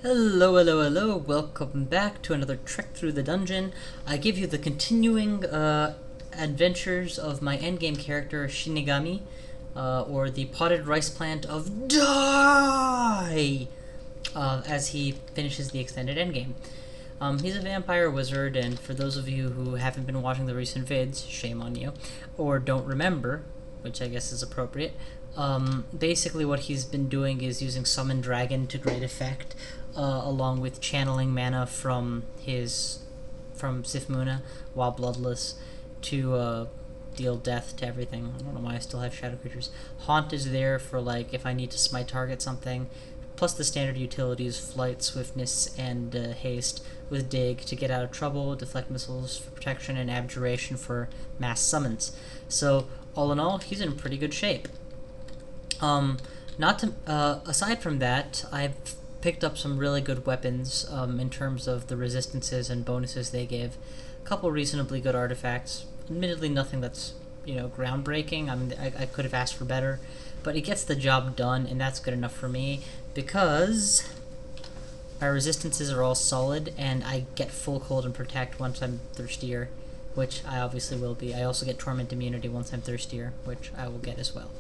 Hello, hello, hello, welcome back to another trek through the dungeon. I give you the continuing adventures of my endgame character, Shinegami, or the potted rice plant of Die, as he finishes the extended endgame. He's a vampire wizard, and for those of you who haven't been watching the recent vids, shame on you, or don't remember, which I guess is appropriate, basically what he's been doing is using Summon Dragon to great effect, along with channeling mana from Sifmuna while bloodless to deal death to everything. I don't know why I still have shadow creatures. Haunt is there for like if I need to smite target something, plus the standard utilities flight, swiftness, and haste, with dig to get out of trouble, deflect missiles for protection, and abjuration for mass summons. So all in all, he's in pretty good shape. Aside from that, I've picked up some really good weapons in terms of the resistances and bonuses they give. A couple reasonably good artifacts. Admittedly, nothing that's groundbreaking. I mean, I could have asked for better, but it gets the job done, and that's good enough for me because my resistances are all solid, and I get full cold and protect once I'm thirstier, which I obviously will be. I also get torment immunity once I'm thirstier, which I will get as well.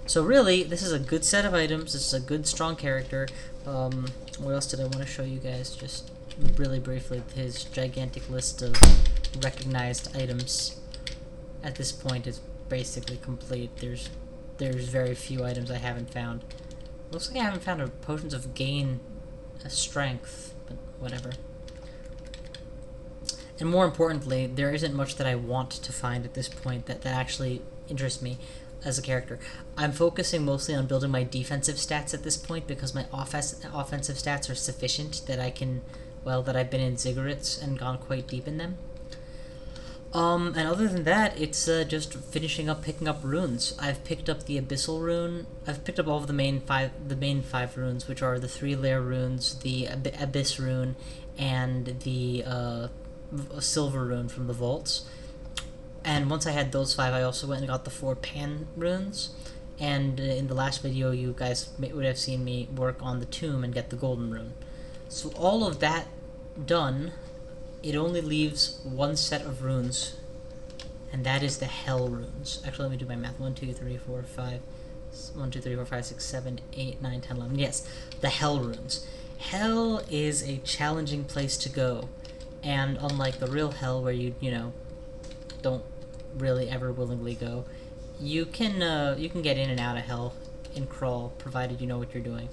So really, this is a good set of items. This is a good, strong character. What else did I want to show you guys? Just really briefly, his gigantic list of recognized items. At this point, is basically complete. There's very few items I haven't found. Looks like I haven't found potions of gain strength, but whatever. And more importantly, there isn't much that I want to find at this point that actually interests me as a character. I'm focusing mostly on building my defensive stats at this point because my offensive stats are sufficient that I can, that I've been in ziggurats and gone quite deep in them. And other than that, it's just finishing up picking up runes. I've picked up the Abyssal rune. I've picked up all of the main five runes, which are the 3-layer runes, the Abyss rune, and the Silver rune from the vaults. And once I had those 5, I also went and got the 4 Pan runes. And in the last video, you guys would have seen me work on the tomb and get the Golden rune. So all of that done, it only leaves one set of runes, and that is the Hell runes. Actually, let me do my math. 1, 2, 3, 4, 5. 1, 2, 3, 4, 5, 6, 7, 8, 9, 10, 11. Yes, the Hell runes. Hell is a challenging place to go. And unlike the real Hell, where you don't really ever willingly go, you can get in and out of Hell in Crawl, provided you know what you're doing.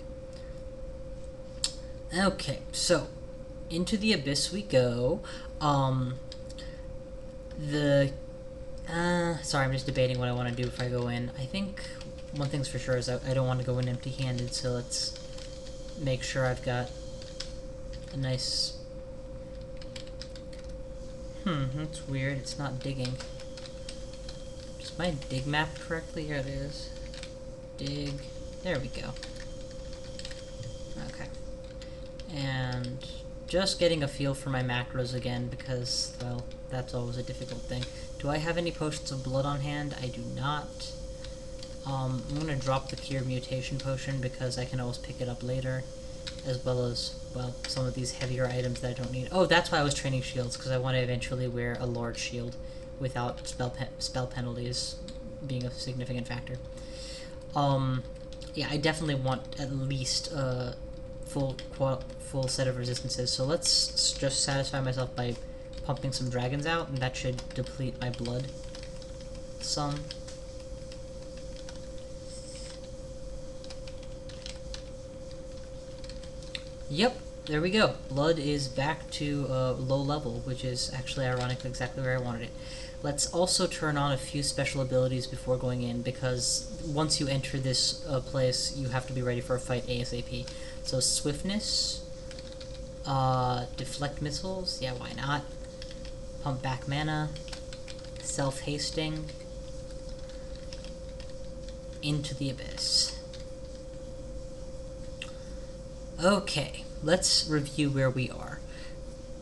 Okay, so into the Abyss we go. Sorry, I'm just debating what I want to do if I go in. I think one thing's for sure is I don't want to go in empty-handed, so let's make sure I've got a nice... that's weird. It's not digging. Is my dig mapped correctly? Here it is. Dig. There we go. Okay. And just getting a feel for my macros again because, well, that's always a difficult thing. Do I have any potions of blood on hand? I do not. I'm going to drop the Cure Mutation Potion because I can always pick it up later, as well as, some of these heavier items that I don't need. Oh, that's why I was training shields, because I want to eventually wear a large shield without spell penalties being a significant factor. Yeah, I definitely want at least a full set of resistances, so let's just satisfy myself by pumping some dragons out, and that should deplete my blood some. Yep, there we go. Blood is back to low level, which is actually ironically exactly where I wanted it. Let's also turn on a few special abilities before going in, because once you enter this place, you have to be ready for a fight ASAP. So swiftness, deflect missiles, yeah, why not? Pump back mana, self-hasting, into the Abyss. Okay, let's review where we are.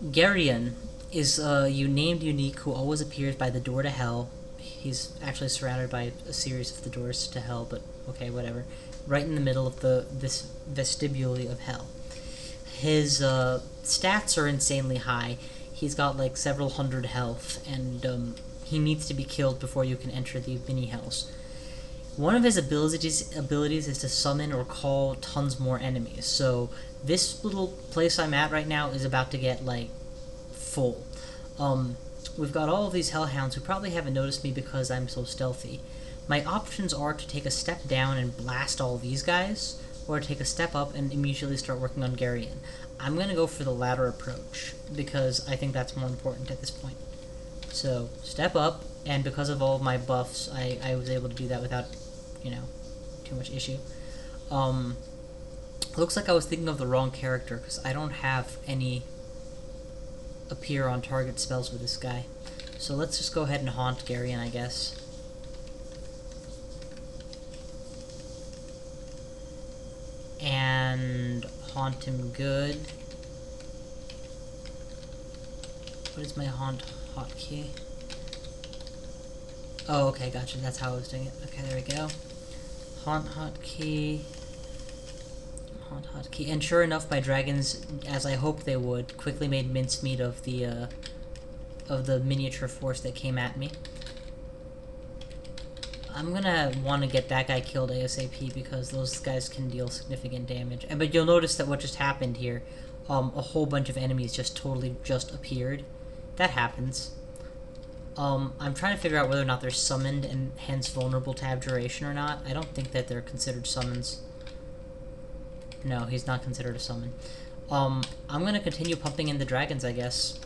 Geryon is a named unique who always appears by the door to Hell. He's actually surrounded by a series of the doors to Hell, but okay, whatever. Right in the middle of this vestibule of Hell. his stats are insanely high. He's got like several hundred health, and he needs to be killed before you can enter the mini hells. One of his abilities is to summon or call tons more enemies. So this little place I'm at right now is about to get like full. We've got all of these hellhounds who probably haven't noticed me because I'm so stealthy. My options are to take a step down and blast all these guys, or take a step up and immediately start working on Garyon. I'm going to go for the latter approach, because I think that's more important at this point. So, step up, and because of all of my buffs, I was able to do that without, too much issue. Looks like I was thinking of the wrong character, because I don't have any appear on target spells with this guy. So let's just go ahead and haunt Garyon, I guess. And haunt him good. What is my haunt hotkey? Oh, okay, gotcha. That's how I was doing it. Okay, there we go. Haunt hotkey. Haunt hotkey. And sure enough, my dragons, as I hoped they would, quickly made mincemeat of the miniature force that came at me. I'm gonna want to get that guy killed ASAP because those guys can deal significant damage. But you'll notice that what just happened here, a whole bunch of enemies just totally appeared. That happens. I'm trying to figure out whether or not they're summoned and hence vulnerable to abjuration or not. I don't think that they're considered summons. No, he's not considered a summon. I'm gonna continue pumping in the dragons, I guess.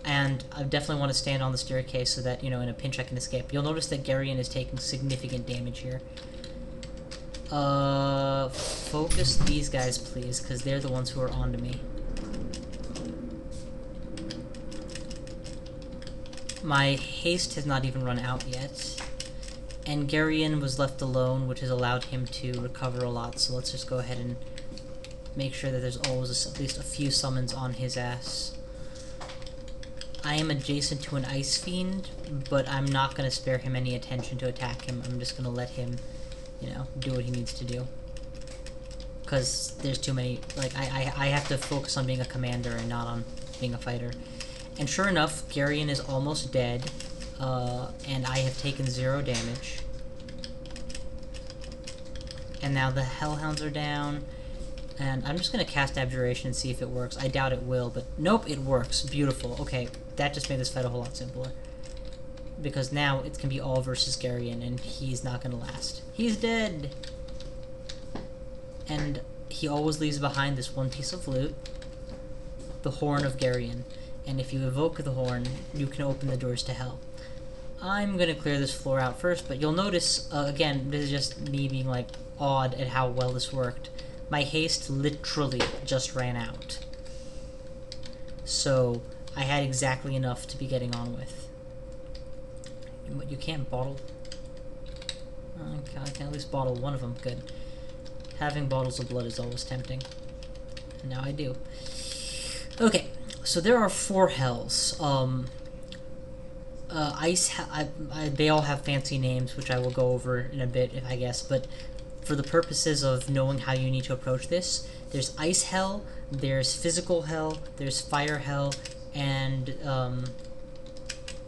And I definitely want to stand on the staircase so that, in a pinch I can escape. You'll notice that Garyon is taking significant damage here. Focus these guys, please, because they're the ones who are onto me. My haste has not even run out yet. And Garyon was left alone, which has allowed him to recover a lot, so let's just go ahead and make sure that there's always at least a few summons on his ass. I am adjacent to an Ice Fiend, but I'm not going to spare him any attention to attack him. I'm just going to let him, do what he needs to do. Because there's too many, I have to focus on being a commander and not on being a fighter. And sure enough, Garyon is almost dead, and I have taken 0 damage. And now the Hellhounds are down. And I'm just going to cast Abjuration and see if it works. I doubt it will, but nope, it works. Beautiful. Okay, that just made this fight a whole lot simpler. Because now it can be all versus Garyon, and he's not going to last. He's dead! And he always leaves behind this one piece of loot. The Horn of Garyon. And if you evoke the Horn, you can open the doors to hell. I'm going to clear this floor out first, but you'll notice, again, this is just me being, awed at how well this worked. My haste literally just ran out. So, I had exactly enough to be getting on with. You can't bottle? I can at least bottle one of them. Good. Having bottles of blood is always tempting. And now I do. Okay, so there are 4 hells. They all have fancy names, which I will go over in a bit, I guess, but for the purposes of knowing how you need to approach this, there's Ice Hell, there's Physical Hell, there's Fire Hell, and,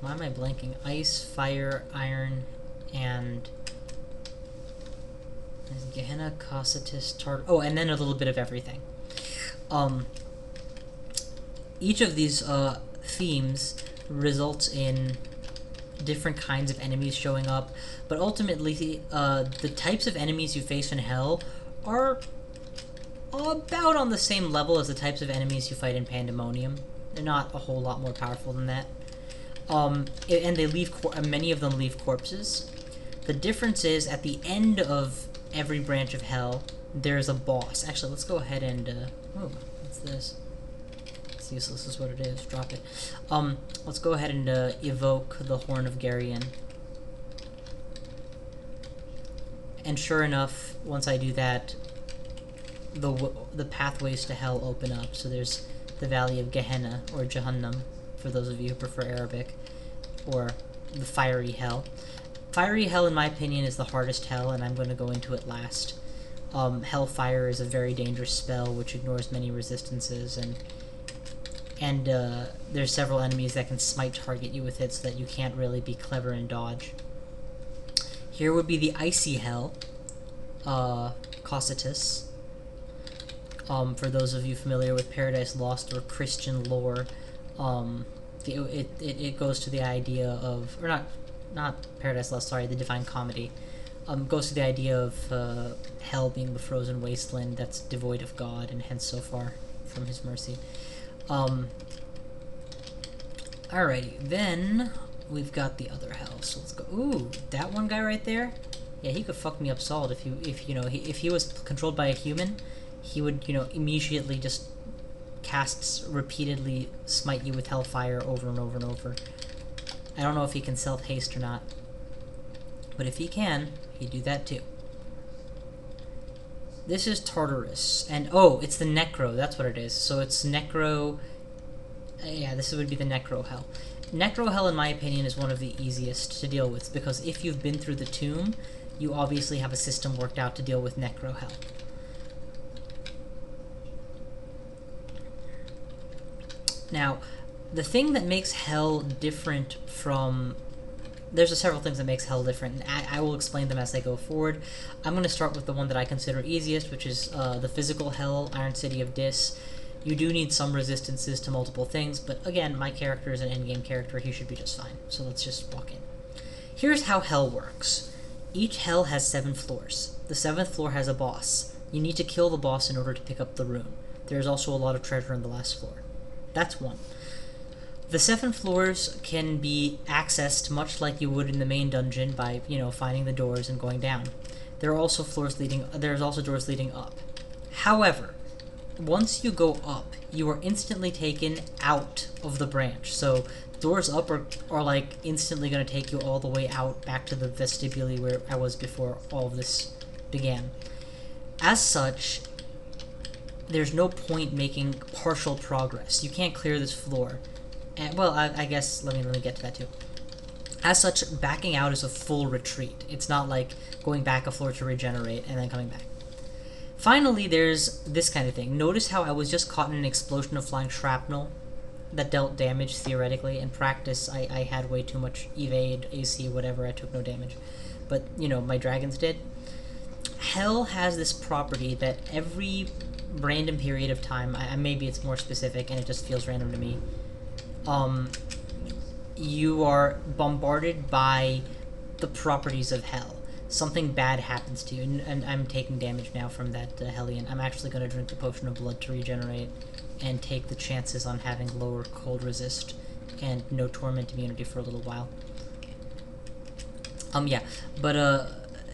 why am I blanking? Ice, Fire, Iron, and Gehenna, Cossatus, Tartar... Oh, and then a little bit of everything. Each of these, themes results in different kinds of enemies showing up, but ultimately the types of enemies you face in Hell are about on the same level as the types of enemies you fight in Pandemonium. They're not a whole lot more powerful than that. And they leave many of them leave corpses. The difference is at the end of every branch of Hell there's a boss. Actually, let's go ahead and oh, what's this? It's useless is what it is. Drop it. Let's go ahead and evoke the Horn of Garyon. And sure enough, once I do that, the pathways to Hell open up. So there's the Valley of Gehenna, or Jahannam, for those of you who prefer Arabic, or the Fiery Hell. Fiery Hell, in my opinion, is the hardest Hell, and I'm going to go into it last. Hellfire is a very dangerous spell which ignores many resistances, and there's several enemies that can smite target you with it, so that you can't really be clever and dodge. Here would be the Icy Hell, Cocytus. For those of you familiar with Paradise Lost or Christian lore, it goes to the idea of, or not Paradise Lost, sorry, the Divine Comedy. Goes to the idea of hell being the frozen wasteland that's devoid of God and hence so far from his mercy. Alrighty, then we've got the other hell. So let's go. Ooh, that one guy right there. Yeah, he could fuck me up solid if he was controlled by a human. He would immediately just repeatedly smite you with hellfire over and over and over. I don't know if he can self-haste or not, but if he can, he'd do that too. This is Tartarus, and oh, it's the Necro, that's what it is. So it's Necro, yeah, this would be the Necro Hell. Necro Hell, in my opinion, is one of the easiest to deal with, because if you've been through the tomb, you obviously have a system worked out to deal with Necro Hell. Now, the thing that makes Hell different from... There's several things that makes Hell different, and I will explain them as I go forward. I'm going to start with the one that I consider easiest, which is the physical Hell, Iron City of Dis. You do need some resistances to multiple things, but again, my character is an endgame character, he should be just fine. So let's just walk in. Here's how Hell works. Each Hell has 7 floors. The 7th floor has a boss. You need to kill the boss in order to pick up the rune. There's also a lot of treasure on the last floor. That's one. The 7 floors can be accessed much like you would in the main dungeon by, finding the doors and going down. There's also doors leading up. However, once you go up, you are instantly taken out of the branch. So doors up are like instantly going to take you all the way out back to the vestibule where I was before all of this began. As such, there's no point making partial progress. You can't clear this floor. And, well, I guess, let me get to that too. As such, backing out is a full retreat. It's not like going back a floor to regenerate and then coming back. Finally, there's this kind of thing. Notice how I was just caught in an explosion of flying shrapnel that dealt damage, theoretically. In practice, I had way too much evade, AC, whatever, I took no damage. But, my dragons did. Hell has this property that every random period of time, maybe it's more specific and it just feels random to me, you are bombarded by the properties of Hell. Something bad happens to you, and I'm taking damage now from that Hellion. I'm actually going to drink the Potion of Blood to regenerate and take the chances on having lower cold resist and no torment immunity for a little while. Yeah, but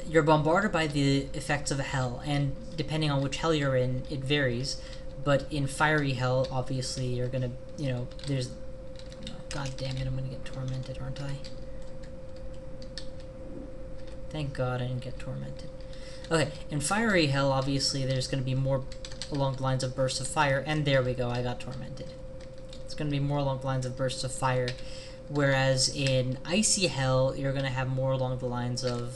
you're bombarded by the effects of Hell, and depending on which Hell you're in, it varies. But in Fiery Hell, obviously, you're gonna, there's... God damn it, I'm gonna get tormented, aren't I? Thank God I didn't get tormented. Okay, in Fiery Hell, obviously, there's gonna be more along the lines of bursts of fire, and there we go, I got tormented. It's gonna be more along the lines of bursts of fire, whereas in Icy Hell, you're gonna have more along the lines of,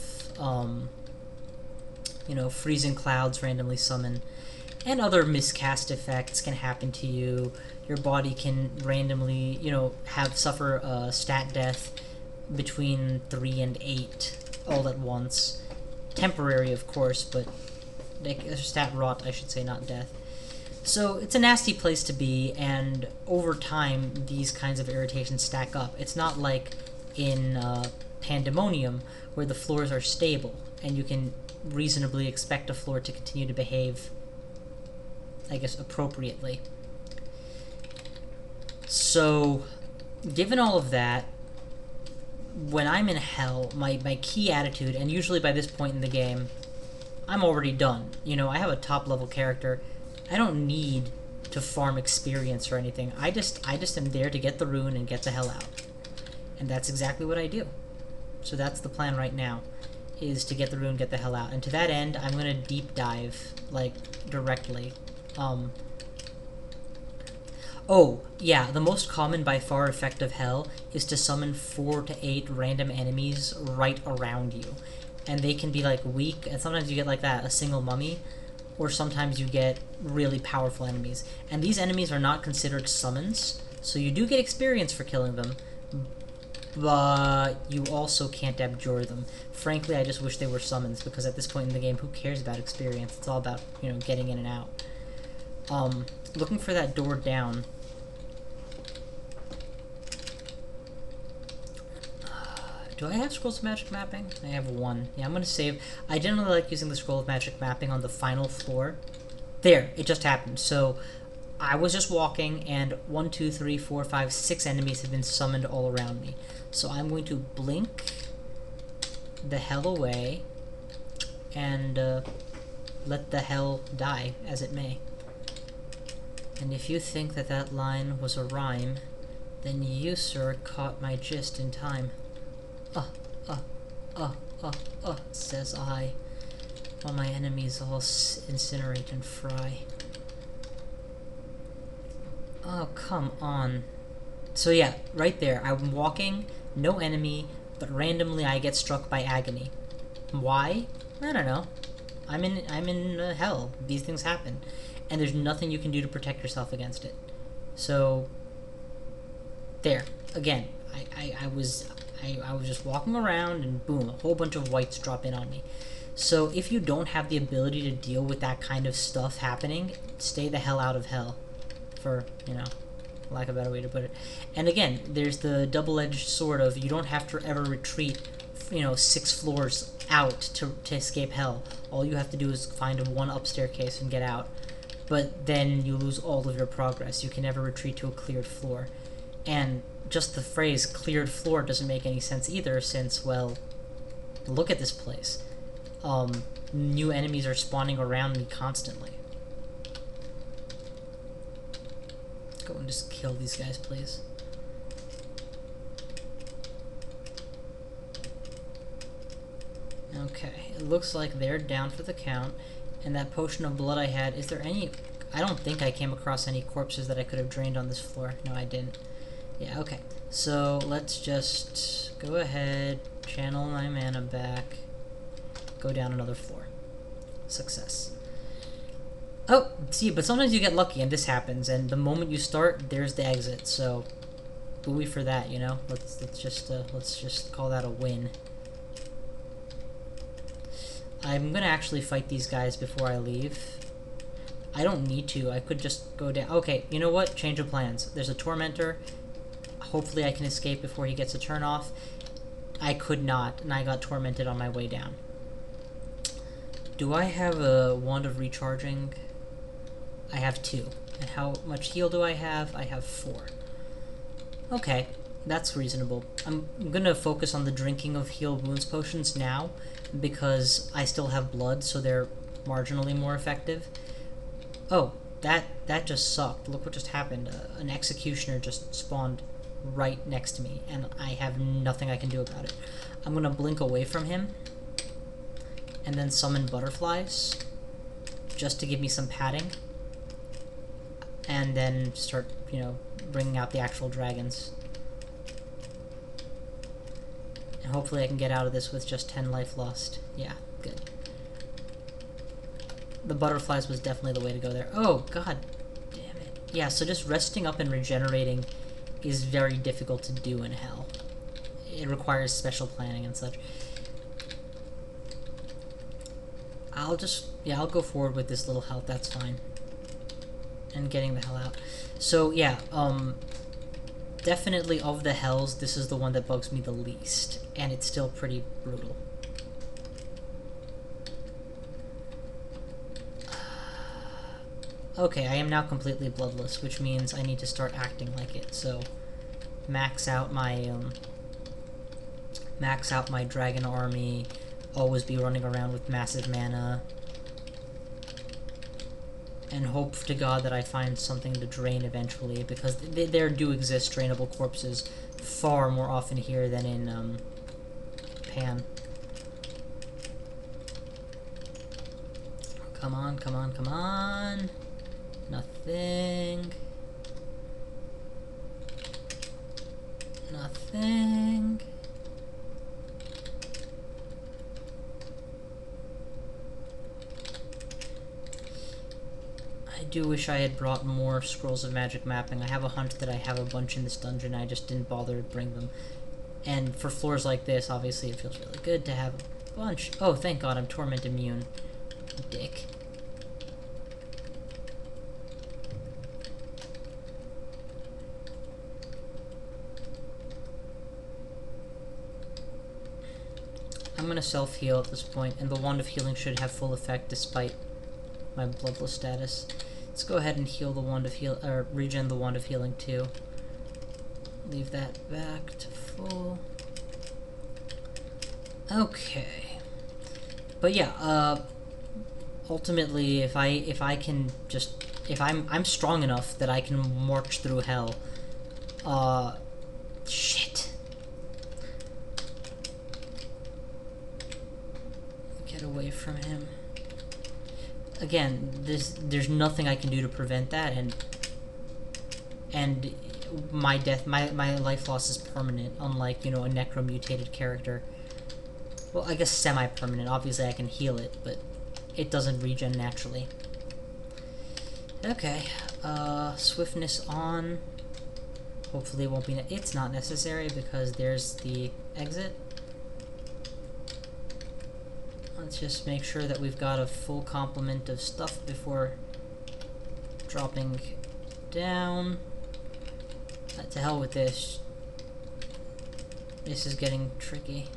freezing clouds randomly summon, and other miscast effects can happen to you. Your body can randomly, suffer stat death between 3 and 8 all at once. Temporary, of course, but stat rot, I should say, not death. So it's a nasty place to be, and over time, these kinds of irritations stack up. It's not like in Pandemonium, where the floors are stable, and you can reasonably expect a floor to continue to behave, I guess, appropriately. So, given all of that, when I'm in Hell, my key attitude, and usually by this point in the game, I'm already done. I have a top-level character. I don't need to farm experience or anything. I just am there to get the rune and get the hell out. And that's exactly what I do. So that's the plan right now, is to get the rune, get the hell out. And to that end, I'm gonna deep dive, directly. Oh, yeah, the most common by far effect of Hell is to summon 4 to 8 random enemies right around you. and they can be like weak, and sometimes you get like that, a single mummy, or sometimes you get really powerful enemies. And these enemies are not considered summons, so you do get experience for killing them, but you also can't abjure them. Frankly, I just wish they were summons, because at this point in the game, who cares about experience? It's all about, you know, getting in and out. Looking for that door down. Do I have Scrolls of Magic Mapping? I have one. Yeah, I'm gonna save. I generally like using the Scroll of Magic Mapping on the final floor. There, it just happened. So, I was just walking, and 1, 2, 3, 4, 5, 6 enemies have been summoned all around me. So I'm going to blink the hell away, and let the hell die as it may. And if you think that that line was a rhyme, then you, sir, caught my gist in time. Says I, while my enemies all incinerate and fry. Oh, come on. So yeah, right there, I'm walking, no enemy, but randomly I get struck by agony. Why? I don't know. I'm in hell. These things happen. And there's nothing you can do to protect yourself against it. So, there. Again, I was just walking around, and boom, a whole bunch of whites drop in on me. So if you don't have the ability to deal with that kind of stuff happening, stay the hell out of hell. For, you know, lack of a better way to put it. And again, there's the double-edged sword of you don't have to ever retreat, you know, 6 floors out to escape hell. All you have to do is find a one up staircase and get out. But then you lose all of your progress. You can never retreat to a cleared floor. And just the phrase cleared floor doesn't make any sense either, since, well, look at this place. New enemies are spawning around me constantly. Let's go and just kill these guys, please. Okay, it looks like they're down for the count. And that potion of blood I had, is there any... I don't think I came across any corpses that I could have drained on this floor. No, I didn't. Yeah, okay. So, let's just go ahead, channel my mana back, go down another floor. Success. Oh, see, but sometimes you get lucky and this happens, and the moment you start, there's the exit, so... Buoy for that, you know? Let's just call that a win. I'm gonna actually fight these guys before I leave. I don't need to. I could just go down. Okay, you know what? Change of plans. There's a Tormentor. Hopefully I can escape before he gets a turn off. I could not, and I got tormented on my way down. Do I have a Wand of Recharging? I have 2. And how much heal do I have? I have 4. Okay, that's reasonable. I'm gonna focus on the drinking of heal wounds potions now, because I still have blood, so they're marginally more effective. Oh, that just sucked. Look what just happened. An Executioner just spawned right next to me, and I have nothing I can do about it. I'm gonna blink away from him, and then summon butterflies, just to give me some padding, and then start, you know, bringing out the actual dragons. And hopefully I can get out of this with just 10 life lost. Yeah, good. The butterflies was definitely the way to go there. Oh, god damn it. Yeah, so just resting up and regenerating is very difficult to do in hell. It requires special planning and such. I'll go forward with this little health, that's fine. And getting the hell out. So, yeah, definitely of the hells, this is the one that bugs me the least. And it's still pretty brutal. Okay, I am now completely bloodless, which means I need to start acting like it, so... Max out my dragon army, always be running around with massive mana, and hope to God that I find something to drain eventually, because there do exist drainable corpses far more often here than in Pan. Come on, come on, come on! Nothing. Nothing. do wish I had brought more scrolls of magic mapping. I have a hunch that I have a bunch in this dungeon. I just didn't bother to bring them. And for floors like this, obviously it feels really good to have a bunch. Oh, thank God, I'm torment immune. Dick. I'm gonna self-heal at this point, and the Wand of Healing should have full effect despite my bloodless status. Let's go ahead and heal the Wand of Heal, or regen the Wand of Healing too. Leave that back to full. Okay. But yeah, ultimately, if I can just, if I'm strong enough that I can march through hell. Shit. Get away from him. Again, there's nothing I can do to prevent that, and my death, my life loss is permanent, unlike, you know, a necromutated character. Well, I guess semi-permanent. Obviously I can heal it, but it doesn't regen naturally. Okay, swiftness on. Hopefully it won't be, it's not necessary because there's the exit. Let's just make sure that we've got a full complement of stuff before dropping down. To hell with this. This is getting tricky.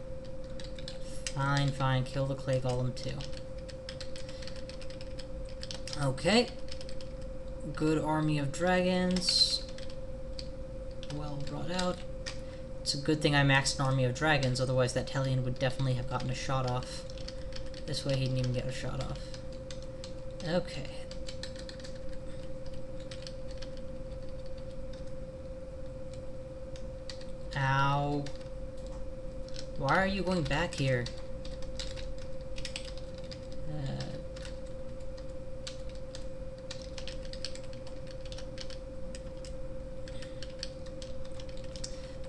Fine, fine. Kill the clay golem too. Okay. Good army of dragons. Well brought out. It's a good thing I maxed an army of dragons, otherwise that Hellion would definitely have gotten a shot off. This way he didn't even get a shot off. Okay. Ow. Why are you going back here?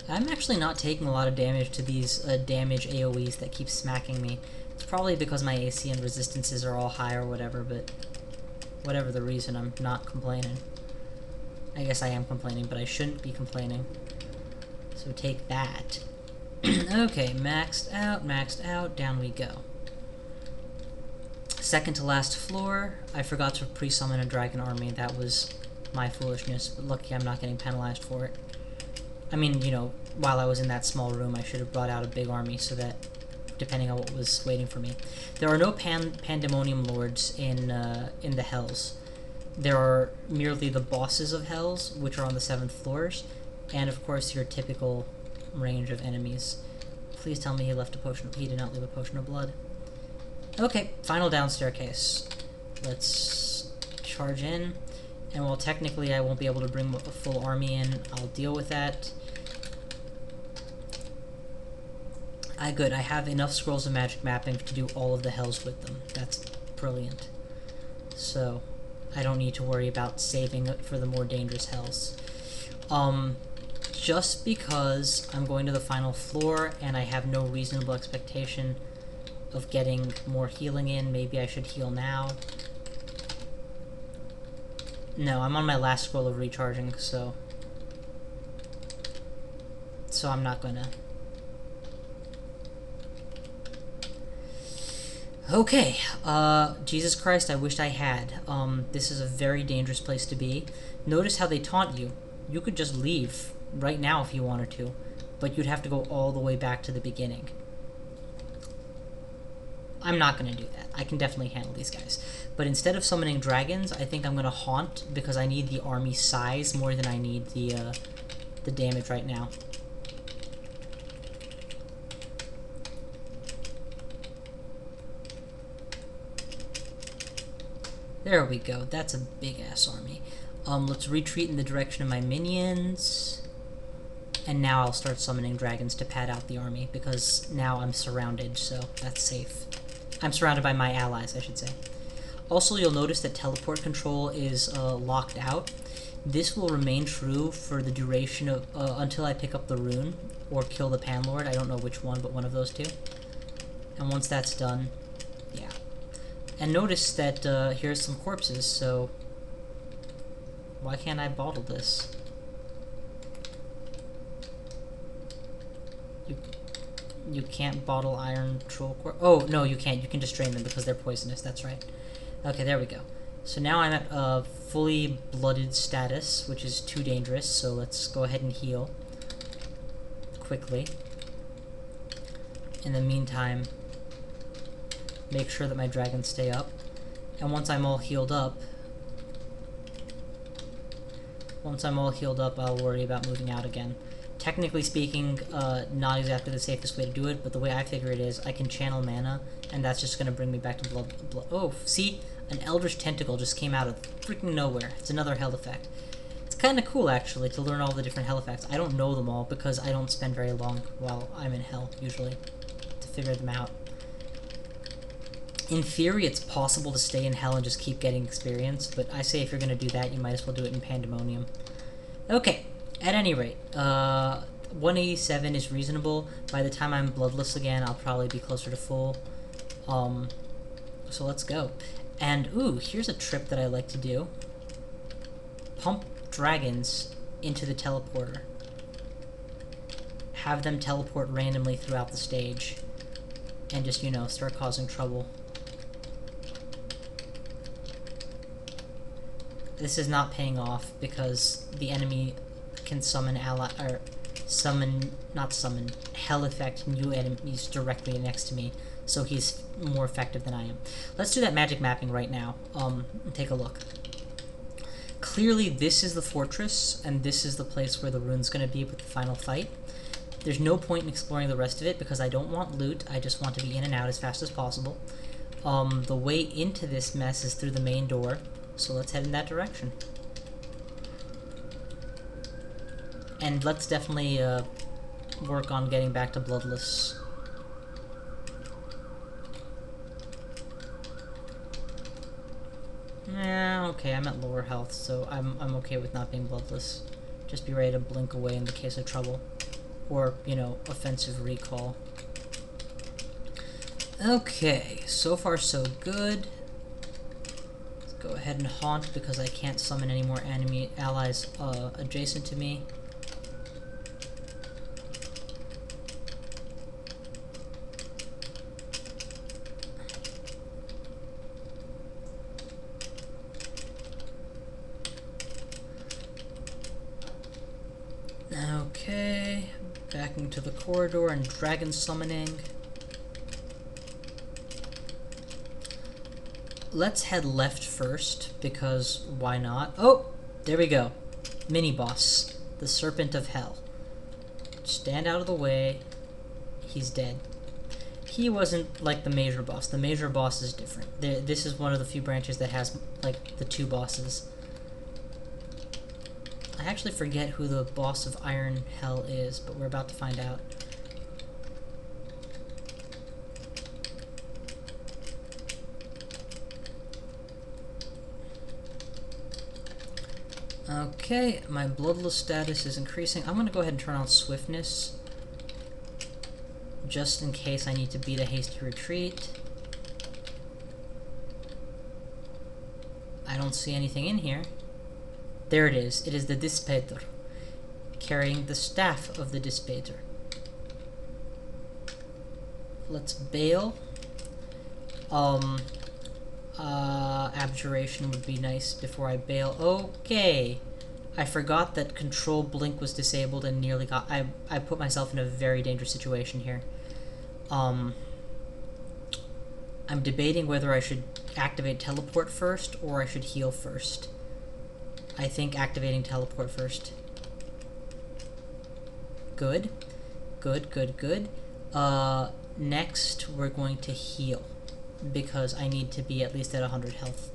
I'm actually not taking a lot of damage to these damage AoEs that keep smacking me. It's probably because my AC and resistances are all high or whatever, but whatever the reason, I'm not complaining. I guess I am complaining, but I shouldn't be complaining. So take that. Okay, maxed out, down we go. Second to last floor, I forgot to pre-summon a dragon army. That was my foolishness, but lucky I'm not getting penalized for it. I mean, you know, while I was in that small room, I should have brought out a big army so that, depending on what was waiting for me. There are no Pandemonium Lords in the Hells. There are merely the bosses of Hells, which are on the 7th floors, and of course your typical range of enemies. Please tell me he left a potion. He did not leave a potion of blood. Okay, final down staircase. Let's charge in. And while technically I won't be able to bring a full army in, I'll deal with that. Good. I have enough scrolls of magic mapping to do all of the hells with them. That's brilliant. So, I don't need to worry about saving it for the more dangerous hells. Just because I'm going to the final floor and I have no reasonable expectation of getting more healing in, maybe I should heal now. No, I'm on my last scroll of recharging, so I'm not gonna. Okay, Jesus Christ, I wished I had. This is a very dangerous place to be. Notice how they taunt you. You could just leave right now if you wanted to, but you'd have to go all the way back to the beginning. I'm not going to do that. I can definitely handle these guys. But instead of summoning dragons, I think I'm going to haunt, because I need the army size more than I need the damage right now. There we go. That's a big-ass army. Let's retreat in the direction of my minions. And now I'll start summoning dragons to pad out the army, because now I'm surrounded, so that's safe. I'm surrounded by my allies, I should say. Also, you'll notice that teleport control is locked out. This will remain true for the duration of until I pick up the rune or kill the Panlord. I don't know which one, but one of those two. And once that's done, yeah. And notice that here's some corpses, so Why can't I bottle this? You can't bottle iron troll core. Oh, no, you can't. You can just drain them because they're poisonous. That's right. Okay, there we go. So now I'm at fully blooded status, which is too dangerous, so let's go ahead and heal quickly. In the meantime, make sure that my dragons stay up. And once I'm all healed up, I'll worry about moving out again. Technically speaking, not exactly the safest way to do it, but the way I figure it is, I can channel mana, and that's just going to bring me back to blood. Oh, see? An Eldritch Tentacle just came out of freaking nowhere. It's another hell effect. It's kind of cool, actually, to learn all the different hell effects. I don't know them all, because I don't spend very long while I'm in hell, usually, to figure them out. In theory, it's possible to stay in hell and just keep getting experience, but I say if you're going to do that, you might as well do it in Pandemonium. Okay. At any rate, 187 is reasonable. By the time I'm bloodless again, I'll probably be closer to full. So let's go. And, ooh, here's a trip that I like to do. Pump dragons into the teleporter. Have them teleport randomly throughout the stage. And just, you know, start causing trouble. This is not paying off because the enemy can summon hell effect new enemies directly next to me, so he's more effective than I am. Let's do that magic mapping right now. Take a look. Clearly this is the fortress, and this is the place where the rune's gonna be with the final fight. There's no point in exploring the rest of it because I don't want loot, I just want to be in and out as fast as possible. The way into this mess is through the main door, so let's head in that direction. And let's definitely work on getting back to bloodless. Yeah, okay, I'm at lower health, so I'm okay with not being bloodless. Just be ready to blink away in the case of trouble. Or, you know, offensive recall. Okay, so far so good. Let's go ahead and haunt because I can't summon any more enemy allies adjacent to me. Okay, back into the corridor and dragon summoning. Let's head left first, because why not? Oh, there we go. Mini-boss, the Serpent of Hell. Stand out of the way. He's dead. He wasn't like the major boss. The major boss is different. This is one of the few branches that has, like, the two bosses. I actually forget who the boss of Iron Hell is, but we're about to find out. Okay, my bloodless status is increasing. I'm going to go ahead and turn on swiftness, just in case I need to beat a hasty retreat. I don't see anything in here. There it is. It is the Dispater, carrying the staff of the Dispater. Let's bail. Abjuration would be nice before I bail. Okay. I forgot that control blink was disabled and nearly got... I put myself in a very dangerous situation here. I'm debating whether I should activate teleport first or I should heal first. I think activating teleport first. Good. Good, good, good. Next, we're going to heal, because I need to be at least at 100 health.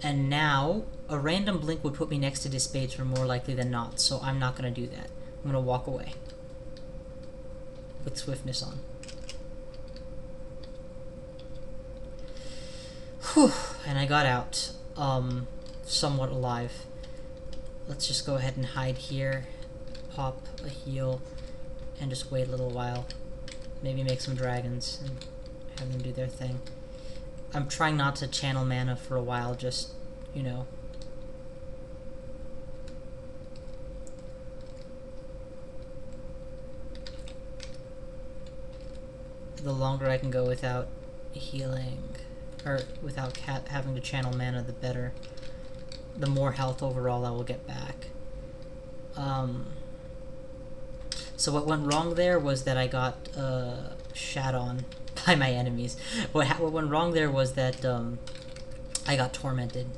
And now, a random blink would put me next to Dispater more likely than not, so I'm not going to do that. I'm going to walk away. With swiftness on. Whew, and I got out. Somewhat alive. Let's just go ahead and hide here. Pop a heal, and just wait a little while. Maybe make some dragons and have them do their thing. I'm trying not to channel mana for a while, just, you know, the longer I can go without healing, or without having to channel mana, the better. The more health overall I will get back. So what went wrong there was that I got shat on by my enemies. What went wrong there was that I got tormented.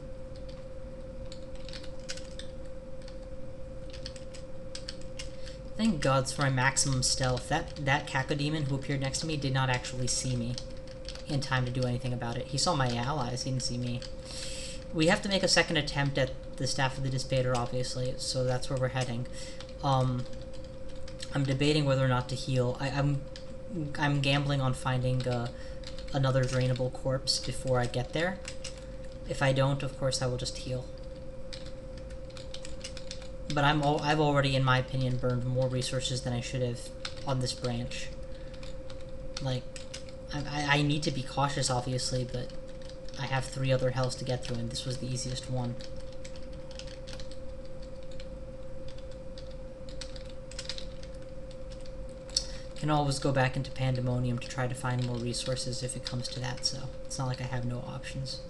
Thank God for my maximum stealth. That Cacodemon who appeared next to me did not actually see me in time to do anything about it. He saw my allies, he didn't see me. We have to make a second attempt at the Staff of the Dispater, obviously, so that's where we're heading. I'm debating whether or not to heal. I'm gambling on finding another drainable corpse before I get there. If I don't, of course, I will just heal. But I've already, in my opinion, burned more resources than I should have on this branch. Like, I need to be cautious, obviously, but I have 3 other hells to get through, and this was the easiest one. Can always go back into Pandemonium to try to find more resources if it comes to that, so it's not like I have no options.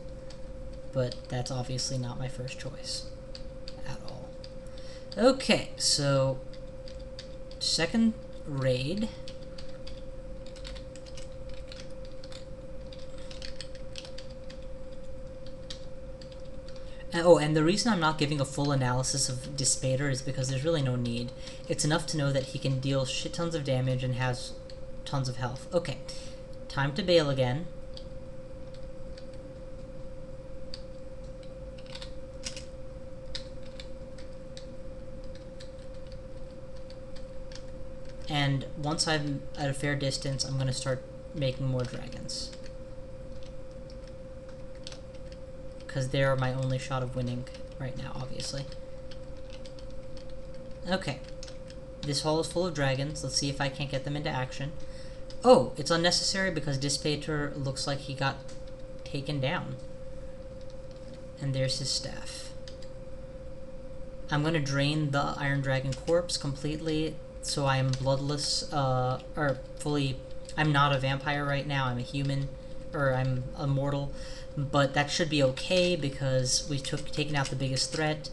But that's obviously not my first choice at all. Okay, so second raid. Oh, and the reason I'm not giving a full analysis of Dispater is because there's really no need. It's enough to know that he can deal shit tons of damage and has tons of health. Okay, time to bail again. And once I'm at a fair distance, I'm going to start making more dragons. Because they're my only shot of winning right now, obviously. Okay. This hall is full of dragons. Let's see if I can't get them into action. Oh, it's unnecessary because Dispater looks like he got taken down. And there's his staff. I'm going to drain the Iron Dragon corpse completely, so I am bloodless, or fully... I'm not a vampire right now, I'm a human, or I'm immortal, but that should be okay because we've taken out the biggest threat,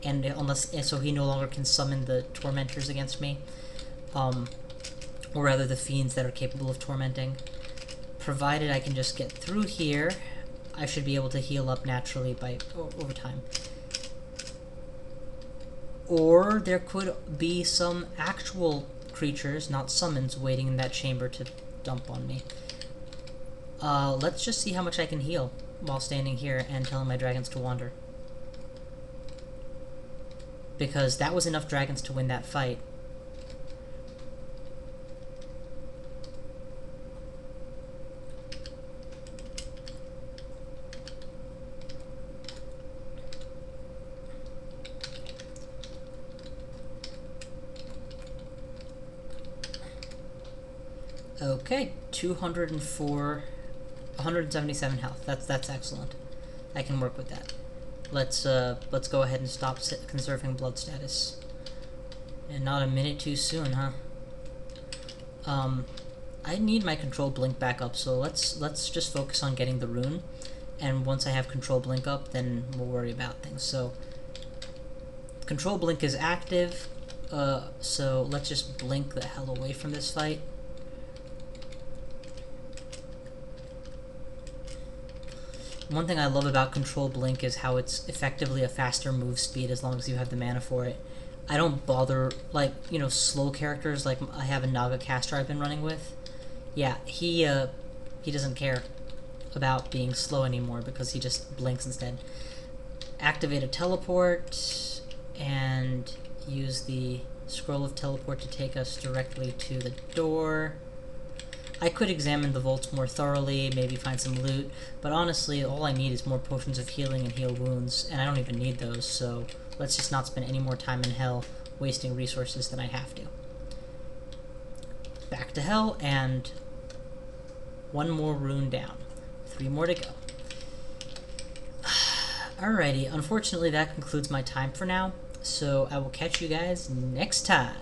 and so he no longer can summon the tormentors against me, or rather the fiends that are capable of tormenting. Provided I can just get through here, I should be able to heal up naturally over time. Or there could be some actual creatures, not summons, waiting in that chamber to dump on me. Let's just see how much I can heal while standing here and telling my dragons to wander. Because that was enough dragons to win that fight. Okay, 204, 177 health. That's excellent. I can work with that. Let's go ahead and stop conserving blood status. And not a minute too soon, huh? I need my control blink back up, so let's just focus on getting the rune. And once I have control blink up, then we'll worry about things. So control blink is active, so let's just blink the hell away from this fight. One thing I love about Control Blink is how it's effectively a faster move speed as long as you have the mana for it. I don't bother, like, you know, slow characters, like I have a Naga caster I've been running with. Yeah, he doesn't care about being slow anymore because he just blinks instead. Activate a teleport and use the Scroll of Teleport to take us directly to the door. I could examine the vaults more thoroughly, maybe find some loot, but honestly, all I need is more potions of healing and heal wounds, and I don't even need those, so let's just not spend any more time in hell wasting resources than I have to. Back to hell, and one more rune down. 3 more to go. Alrighty, unfortunately that concludes my time for now, so I will catch you guys next time.